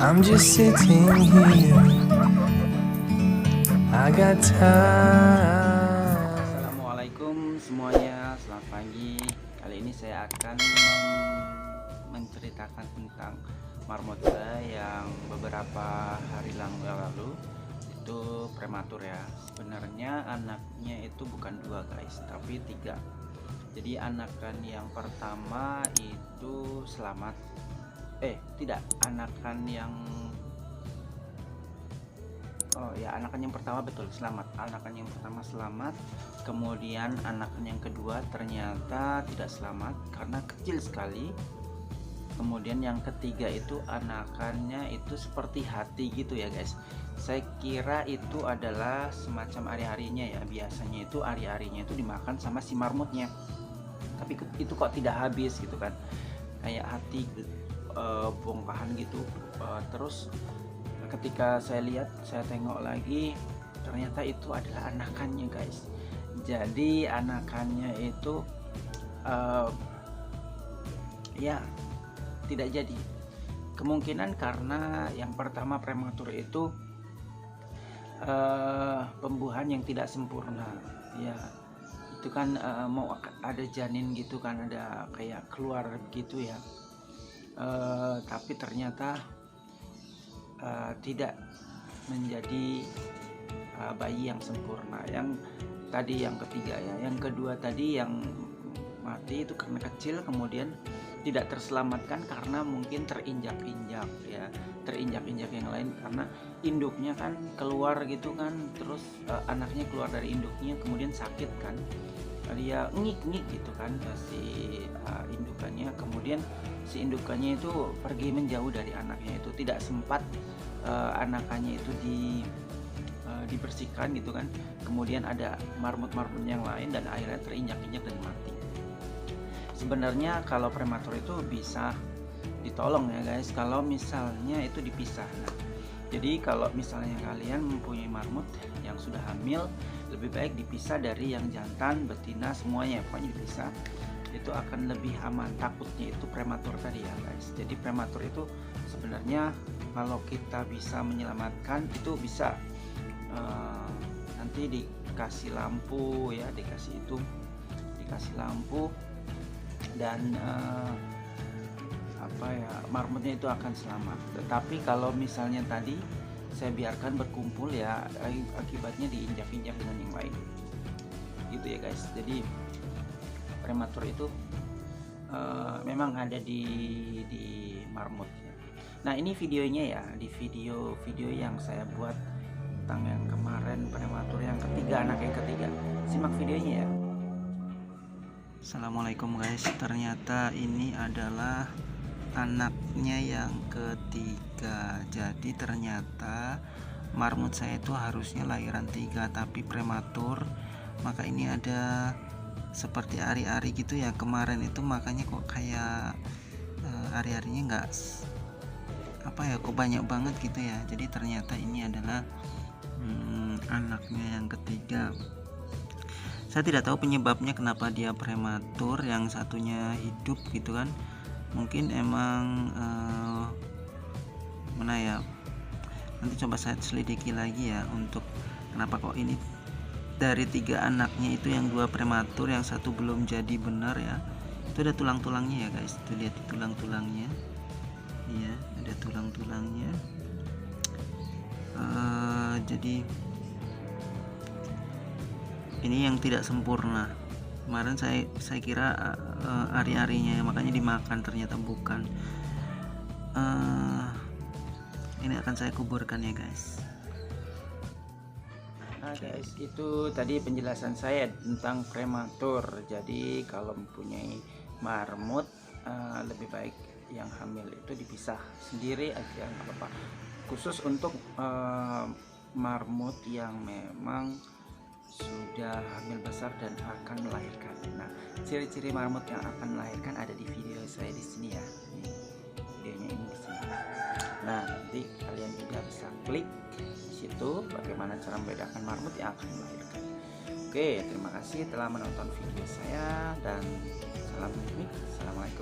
I'm just sitting here. I got time. Assalamualaikum semuanya, selamat pagi. Kali ini saya akan menceritakan tentang marmot saya yang beberapa hari lalu itu prematur ya. Sebenarnya anaknya itu bukan 2 guys, tapi 3. Jadi anakan yang pertama itu selamat. Anakan yang pertama betul selamat. Anakan yang pertama selamat. Kemudian anakan yang kedua ternyata tidak selamat karena kecil sekali. Kemudian yang ketiga itu anakannya itu seperti hati gitu ya guys. Saya kira itu adalah semacam ari-arinya ya. Biasanya itu ari-arinya itu dimakan sama si marmotnya. Tapi itu kok tidak habis gitu kan. Kayak hati bongkahan gitu. Terus ketika saya lihat, saya tengok lagi, ternyata itu adalah anakannya guys. Jadi anakannya itu tidak jadi. Kemungkinan karena yang pertama prematur itu pembuahan yang tidak sempurna ya. Itu kan mau ada janin gitu kan, ada kayak keluar gitu ya. Tapi ternyata tidak menjadi bayi yang sempurna. Yang tadi yang ketiga ya, yang kedua tadi yang mati itu karena kecil, kemudian tidak terselamatkan karena mungkin terinjak-injak ya, terinjak-injak yang lain karena induknya kan keluar gitu kan, terus anaknya keluar dari induknya kemudian sakit kan, dia ngik-ngik gitu kan si indukannya, kemudian si indukannya itu pergi menjauh dari anaknya, itu tidak sempat anakannya itu dibersihkan gitu kan, kemudian ada marmut-marmut yang lain dan akhirnya terinjak-injak dan mati. Sebenarnya kalau prematur itu bisa ditolong ya guys, kalau misalnya itu dipisah. Nah, jadi kalau misalnya kalian mempunyai marmut yang sudah hamil, lebih baik dipisah dari yang jantan, betina, semuanya pokoknya dipisah. Itu akan lebih aman. Takutnya itu prematur tadi ya guys. Jadi prematur itu sebenarnya kalau kita bisa menyelamatkan itu bisa nanti dikasih lampu ya, dikasih lampu dan marmutnya itu akan selamat. Tetapi kalau misalnya tadi saya biarkan berkumpul ya, akibatnya diinjak-injak dengan yang lain gitu ya guys. Jadi prematur itu memang ada di marmut ya. Nah, ini videonya ya, di video yang saya buat tentang yang kemarin prematur yang ketiga, anak yang ketiga. Simak videonya ya. Assalamualaikum guys, ternyata ini adalah anaknya yang ketiga. Jadi ternyata marmut saya itu harusnya lahiran 3 tapi prematur, maka ini ada seperti ari-ari gitu ya kemarin itu, makanya kok kayak ari-arinya enggak kok banyak banget gitu ya. Jadi ternyata ini adalah anaknya yang ketiga. Saya tidak tahu penyebabnya kenapa dia prematur, yang satunya hidup gitu kan. Mungkin emang mana ya, nanti coba saya selidiki lagi ya untuk kenapa kok ini dari 3 anaknya itu yang 2 prematur, yang 1 belum jadi benar ya. Itu ada tulang-tulangnya ya guys, tuh lihat tulang-tulangnya ya, ada tulang-tulangnya. Jadi ini yang tidak sempurna. Kemarin saya kira ari-arinya makanya dimakan, ternyata bukan. Ini akan saya kuburkan ya guys. Nah guys, itu tadi penjelasan saya tentang prematur. Jadi kalau mempunyai marmut lebih baik yang hamil itu dipisah sendiri aja, nggak apa-apa. Khusus untuk marmut yang memang sudah hamil besar dan akan melahirkan. Nah, ciri-ciri marmut yang akan melahirkan ada di video saya di sini ya. Videonya ini di sini. Nah, nanti kalian juga bisa klik di situ bagaimana cara membedakan marmut yang akan melahirkan. Oke, terima kasih telah menonton video saya dan salam mimik. Assalamualaikum.